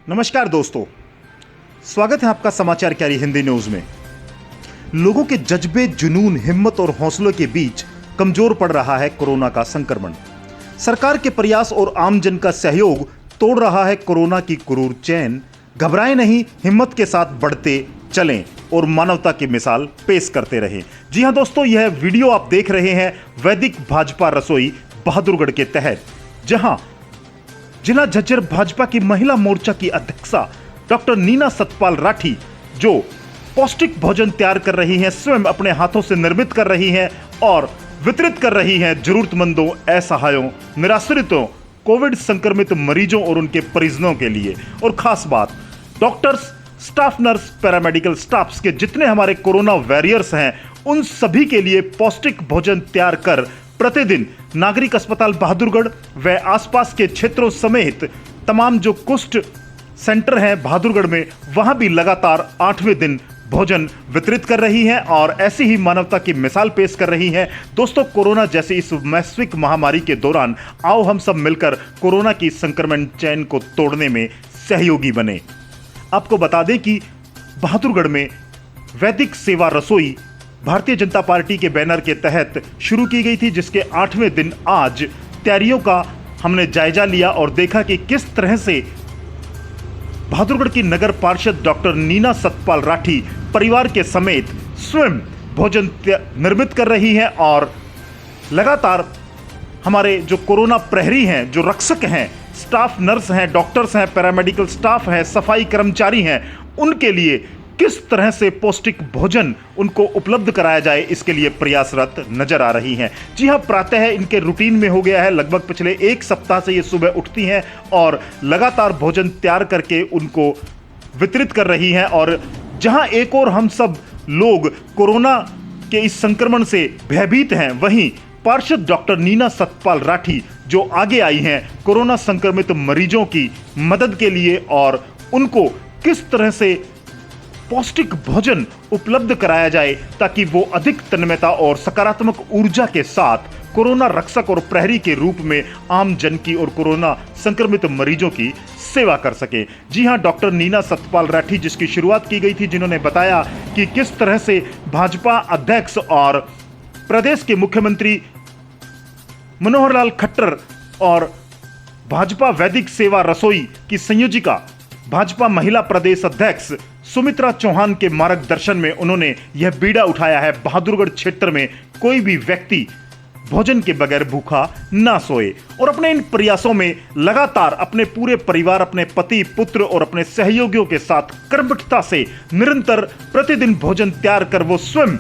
नमस्कार दोस्तों, स्वागत है आपका समाचार क्यारी हिंदी न्यूज में। लोगों के जज्बे, जुनून, हिम्मत और हौसलों के बीच कमजोर पड़ रहा है कोरोना का संक्रमण। सरकार के प्रयास और आमजन का सहयोग तोड़ रहा है कोरोना की क्रूर चैन। घबराएं नहीं, हिम्मत के साथ बढ़ते चलें और मानवता की मिसाल पेश करते रहें। जी हां दोस्तों, यह वीडियो आप देख रहे हैं वैदिक भाजपा रसोई बहादुरगढ़ के तहत, जहां जिला झज्जर भाजपा की महिला मोर्चा की अध्यक्षा डॉक्टर नीना सतपाल राठी जो पौष्टिक भोजन तैयार कर रही हैं, स्वयं अपने हाथों से निर्मित कर रही हैं और वितरित कर रही हैं जरूरतमंदों, असहायों, निराश्रितों, कोविड संक्रमित मरीजों और उनके परिजनों के लिए। और खास बात, doctors, staff nurse, paramedical staffs के जितने हमारे कोरोना वॉरियर्स हैं, उन सभी के लिए पौष्टिक भोजन तैयार कर प्रतिदिन नागरिक अस्पताल बहादुरगढ़ व आसपास के क्षेत्रों समेत तमाम जो कुष्ठ सेंटर हैं बहादुरगढ़ में, वहां भी लगातार 8वें दिन भोजन वितरित कर रही हैं और ऐसी ही मानवता की मिसाल पेश कर रही हैं। दोस्तों, कोरोना जैसी इस वैश्विक महामारी के दौरान आओ हम सब मिलकर कोरोना की संक्रमण चैन को तोड़ने में सहयोगी बने। आपको बता दें कि बहादुरगढ़ में वैदिक सेवा रसोई भारतीय जनता पार्टी के बैनर के तहत शुरू की गई थी, जिसके 8वें दिन आज तैयारियों का हमने जायजा लिया और देखा कि किस तरह से बहादुरगढ़ की नगर पार्षद डॉक्टर नीना सतपाल राठी परिवार के समेत स्वयं भोजन निर्मित कर रही हैं और लगातार हमारे जो कोरोना प्रहरी हैं, जो रक्षक हैं, स्टाफ नर्स हैं, डॉक्टर्स हैं, पैरामेडिकल स्टाफ हैं, सफाई कर्मचारी हैं, उनके लिए किस तरह से पौष्टिक भोजन उनको उपलब्ध कराया जाए, इसके लिए प्रयासरत नजर आ रही हैं। जी हां, प्रातः इनके रूटीन में हो गया है। लगभग पिछले 1 सप्ताह से ये सुबह उठती हैं और लगातार भोजन तैयार करके उनको वितरित कर रही हैं। और जहां एक और हम सब लोग कोरोना के इस संक्रमण से भयभीत हैं, वहीं पार्षद डॉक्टर नीना सतपाल राठी जो आगे आई हैं कोरोना संक्रमित मरीजों की मदद के लिए और उनको किस तरह से पौष्टिक भोजन उपलब्ध कराया जाए ताकि वो अधिक तन्मयता और सकारात्मक ऊर्जा के साथ कोरोना रक्षक और प्रहरी के रूप में आम जन की और कोरोना संक्रमित मरीजों की सेवा कर सके। जी हां, डॉक्टर नीना सतपाल राठी जिसकी शुरुआत की गई थी, जिन्होंने बताया कि किस तरह से भाजपा अध्यक्ष और प्रदेश के मुख्यमंत्री मनोहर लाल खट्टर और भाजपा वैदिक सेवा रसोई की संयोजिका भाजपा महिला प्रदेश अध्यक्ष सुमित्रा चौहान के मार्गदर्शन में उन्होंने यह बीड़ा उठाया है, बहादुरगढ़ क्षेत्र में कोई भी व्यक्ति भोजन के बगैर भूखा ना सोए। और अपने इन प्रयासों में लगातार अपने पूरे परिवार, अपने पति, पुत्र और अपने सहयोगियों के साथ कर्मठता से निरंतर प्रतिदिन भोजन तैयार कर वो स्वयं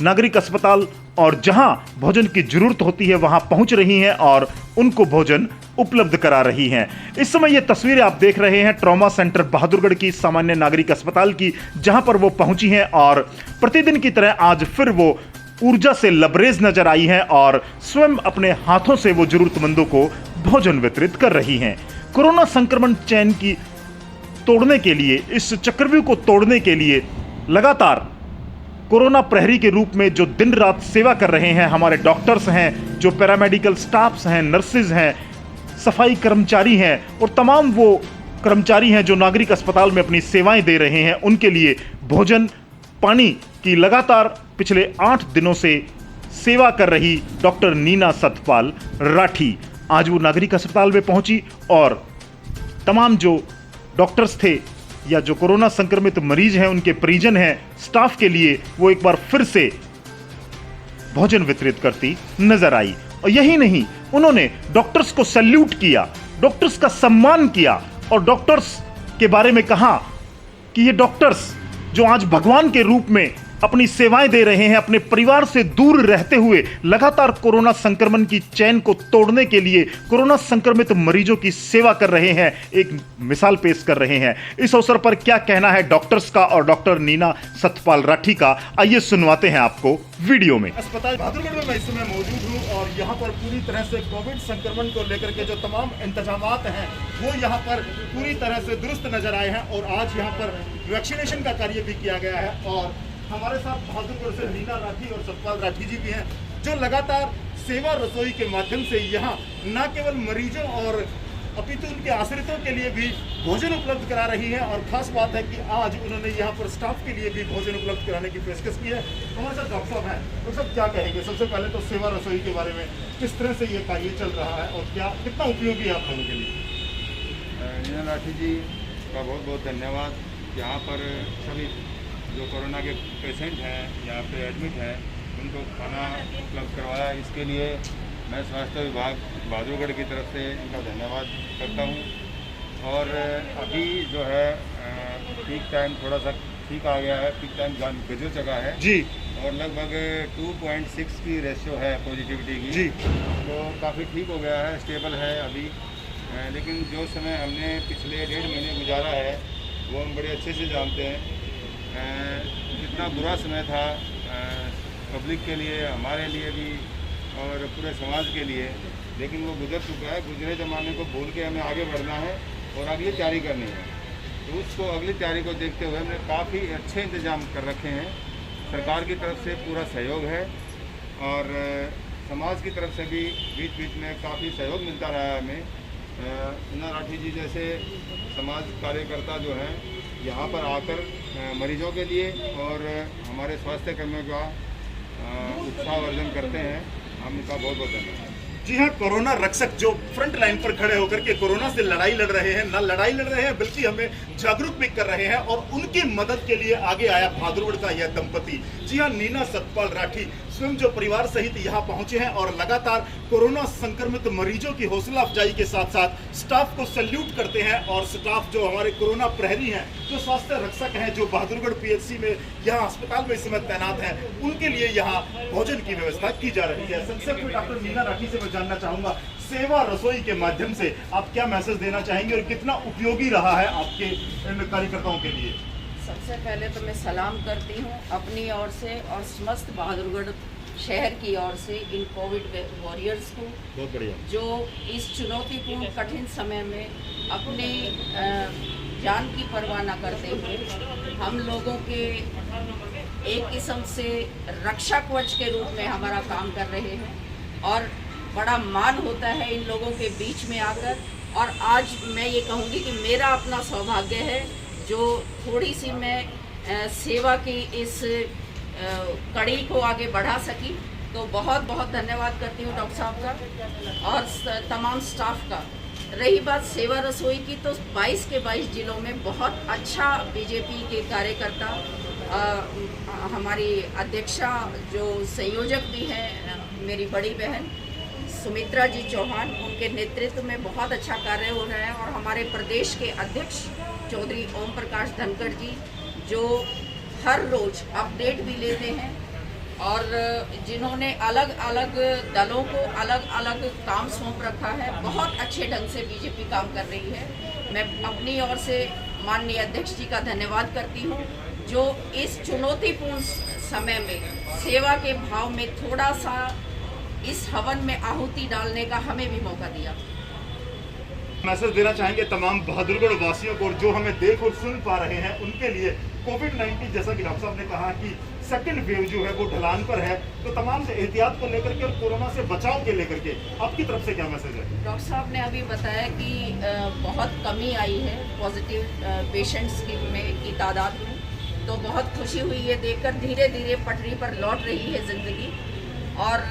नागरिक अस्पताल और जहां भोजन की जरूरत होती है वहां पहुंच रही हैं और उनको भोजन उपलब्ध करा रही हैं। इस समय ये तस्वीरें आप देख रहे हैं ट्रॉमा सेंटर बहादुरगढ़ की, सामान्य नागरिक अस्पताल की, जहां पर वो पहुंची हैं और प्रतिदिन की तरह आज फिर वो ऊर्जा से लबरेज नजर आई हैं और स्वयं अपने हाथों से वो जरूरतमंदों को भोजन वितरित कर रही हैं। कोरोना संक्रमण चैन की तोड़ने के लिए, इस चक्रव्यूह को तोड़ने के लिए लगातार कोरोना प्रहरी के रूप में जो दिन रात सेवा कर रहे हैं हमारे डॉक्टर्स हैं, जो पैरामेडिकल स्टाफ्स हैं, नर्सेज हैं, सफाई कर्मचारी हैं और तमाम वो कर्मचारी हैं जो नागरिक अस्पताल में अपनी सेवाएं दे रहे हैं, उनके लिए भोजन, पानी की लगातार पिछले 8 दिनों से सेवा कर रही डॉक्टर नीना सतपाल राठी आज वो नागरिक अस्पताल में पहुंची और तमाम जो डॉक्टर्स थे या जो कोरोना संक्रमित मरीज हैं, उनके परिजन हैं, स्टाफ के लिए वो एक बार फिर से भोजन वितरित करती नजर आई। और यही नहीं, उन्होंने डॉक्टर्स को सैल्यूट किया, डॉक्टर्स का सम्मान किया और डॉक्टर्स के बारे में कहा कि ये डॉक्टर्स जो आज भगवान के रूप में अपनी सेवाएं दे रहे हैं, अपने परिवार से दूर रहते हुए लगातार कोरोना संक्रमण की चैन को तोड़ने के लिए कोरोना संक्रमित मरीजों की सेवा कर रहे हैं, एक मिसाल पेश कर रहे हैं। इस अवसर पर क्या कहना है डॉक्टर्स का और डॉक्टर नीना सतपाल राठी का, आइए सुनवाते हैं आपको वीडियो में। अस्पताल बहादुरगढ़ में मैं इस समय मौजूद हूँ और यहाँ पर पूरी तरह से कोविड संक्रमण को लेकर के जो तमाम इंतजामात हैं वो यहाँ पर पूरी तरह से दुरुस्त नजर आए हैं और आज यहाँ पर वैक्सीनेशन का कार्य भी किया गया है। और हमारे साथ बहादुरगढ़ से नीना राठी और सतपाल राठी जी भी हैं जो लगातार सेवा रसोई के माध्यम से यहाँ न केवल मरीजों और अपितु उनके आश्रितों के लिए भी भोजन उपलब्ध करा रही हैं। और खास बात है कि आज उन्होंने यहाँ पर स्टाफ के लिए भी भोजन उपलब्ध कराने की पेशकश की है। हमारे साथ डॉक्टर साहब हैं। डॉक्टर साहब क्या कहेंगे? सबसे पहले तो सेवा रसोई के बारे में, किस तरह से ये कार्य चल रहा है और क्या कितना उपयोगी है आप लोगों के लिए? नीना लाठी जी का बहुत बहुत धन्यवाद। यहाँ पर सभी जो कोरोना के पेशेंट हैं यहाँ पे एडमिट हैं उनको खाना उपलब्ध करवाया, इसके लिए मैं स्वास्थ्य विभाग बहादुरगढ़ की तरफ से इनका धन्यवाद करता हूँ। और अभी जो है पीक टाइम थोड़ा सा ठीक आ गया है, पीक टाइम गुजर चुका है जी, और लगभग 2.6 की रेशियो है पॉजिटिविटी की जी। तो काफ़ी ठीक हो गया है, स्टेबल है अभी। लेकिन जो समय हमने पिछले 1.5 महीने गुजारा है वो हम बड़े अच्छे से जानते हैं। कितना बुरा समय था पब्लिक के लिए, हमारे लिए भी और पूरे समाज के लिए, लेकिन वो गुजर चुका है। गुजरे ज़माने को भूल के हमें आगे बढ़ना है और अगली तैयारी करनी है। तो उसको अगली तैयारी को देखते हुए हमने काफ़ी अच्छे इंतजाम कर रखे हैं। सरकार की तरफ से पूरा सहयोग है और समाज की तरफ से भी बीच बीच में काफ़ी सहयोग मिलता रहा है हमें। नीना लाठी जी जैसे समाज कार्यकर्ता जो हैं यहाँ पर आकर मरीजों के लिए और हमारे स्वास्थ्य कर्मियों का उत्साहवर्धन करते हैं, हम इनका बहुत बहुत धन्यवाद। जी हाँ, कोरोना रक्षक जो फ्रंट लाइन पर खड़े होकर के कोरोना से लड़ाई लड़ रहे हैं, ना लड़ाई लड़ रहे हैं बल्कि हमें जागरूक भी कर रहे हैं। और उनकी मदद के लिए आगे आया बहादुरगढ़ का यह दंपति। जी हाँ, नीना सतपाल राठी स्वयं जो परिवार सहित यहाँ पहुंचे हैं और लगातार कोरोना संक्रमित मरीजों की हौसला अफजाई के साथ साथ स्टाफ को सैल्यूट करते हैं। और स्टाफ जो हमारे कोरोना प्रहरी हैं, जो स्वास्थ्य रक्षक हैं, जो बहादुरगढ़ पीएचसी में यहाँ अस्पताल में इस समय तैनात हैं, उनके लिए यहाँ भोजन की व्यवस्था की जा रही है। संक्षेप में डॉक्टर नीना राठी से मैं जानना चाहूंगा, सेवा रसोई के माध्यम से आप क्या मैसेज देना चाहेंगे और कितना उपयोगी रहा है आपके इन कार्यकर्ताओं के लिए? सबसे पहले तो मैं सलाम करती हूँ अपनी ओर से और समस्त बहादुरगढ़ शहर की ओर से इन कोविड वॉरियर्स को, बहुत बढ़िया, जो इस चुनौतीपूर्ण कठिन समय में अपने जान की परवाह न करते हुए हम लोगों के एक किस्म से रक्षा कवच के रूप में हमारा काम कर रहे हैं। और बड़ा मान होता है इन लोगों के बीच में आकर। और आज मैं ये कहूँगी कि मेरा अपना सौभाग्य है जो थोड़ी सी मैं सेवा की इस कड़ी को आगे बढ़ा सकी। तो बहुत बहुत धन्यवाद करती हूँ डॉक्टर साहब का और तमाम स्टाफ का। रही बात सेवा रसोई की, तो 22 के 22 जिलों में बहुत अच्छा बीजेपी के कार्यकर्ता, हमारी अध्यक्षा जो संयोजक भी हैं मेरी बड़ी बहन सुमित्रा जी चौहान, उनके नेतृत्व में बहुत अच्छा कार्य हो रहा है। और हमारे प्रदेश के अध्यक्ष चौधरी ओम प्रकाश धनखड़ जी जो हर रोज अपडेट भी लेते हैं और जिन्होंने अलग अलग दलों को अलग अलग काम सौंप रखा है, बहुत अच्छे ढंग से बीजेपी काम कर रही है। मैं अपनी ओर से माननीय अध्यक्ष जी का धन्यवाद करती हूँ जो इस चुनौतीपूर्ण समय में सेवा के भाव में थोड़ा सा इस हवन में आहुति डालने का हमें भी मौका दिया। मैसेज देना चाहेंगे तमाम बहादुरगढ़ वासियों को जो हमें देख और सुन पा रहे हैं उनके लिए? कोविड-19 जैसा कि डॉक्टर साहब ने कहा कि सेकंड वेव जो है वो ढलान पर है, तो तमाम से एहतियात को लेकर के और कोरोना से बचाव के लेकर के आपकी तरफ से क्या मैसेज है? डॉक्टर साहब ने अभी बताया कि बहुत कमी आई है पॉजिटिव पेशेंट्स की तादाद में, तो बहुत खुशी हुई है देखकर। धीरे धीरे पटरी पर लौट रही है ज़िंदगी और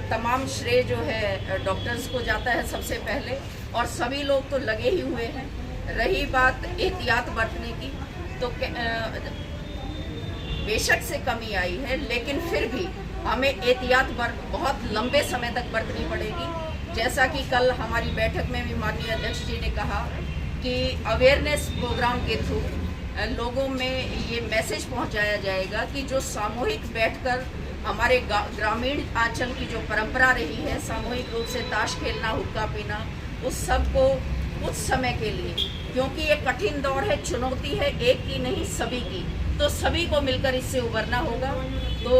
तमाम श्रेय जो है डॉक्टर्स को जाता है सबसे पहले, और सभी लोग तो लगे ही हुए हैं। रही बात एहतियात बरतने की, तो बेशक से कमी आई है लेकिन फिर भी हमें एहतियात बहुत लंबे समय तक बरतनी पड़ेगी। जैसा कि कल हमारी बैठक में भी माननीय अध्यक्ष जी ने कहा कि अवेयरनेस प्रोग्राम के थ्रू लोगों में ये मैसेज पहुंचाया जाएगा कि जो सामूहिक बैठकर हमारे ग्रामीण आंचल की जो परंपरा रही है, सामूहिक रूप से ताश खेलना, हुक्का पीना, उस सब को कुछ समय के लिए, क्योंकि ये कठिन दौर है, चुनौती है, एक की नहीं सभी की, तो सभी को मिलकर इससे उबरना होगा। तो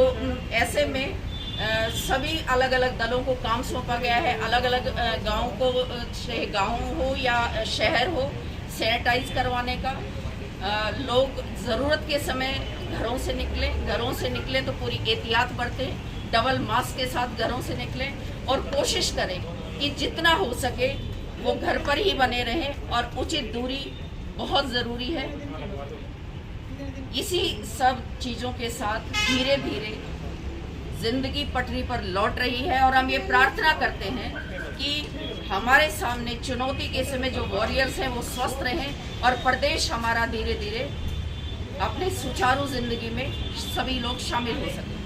ऐसे में सभी अलग अलग दलों को काम सौंपा गया है। अलग अलग गाँव को, गाँव हो या शहर हो, सैनिटाइज करवाने का। लोग ज़रूरत के समय घरों से निकलें तो पूरी एहतियात बरतें, डबल मास्क के साथ घरों से निकलें और कोशिश करें कि जितना हो सके वो घर पर ही बने रहें और उचित दूरी बहुत ज़रूरी है। इसी सब चीज़ों के साथ धीरे धीरे ज़िंदगी पटरी पर लौट रही है और हम ये प्रार्थना करते हैं कि हमारे सामने चुनौती के समय जो वॉरियर्स हैं वो स्वस्थ रहें और प्रदेश हमारा धीरे धीरे अपने सुचारू ज़िंदगी में सभी लोग शामिल हो सकें।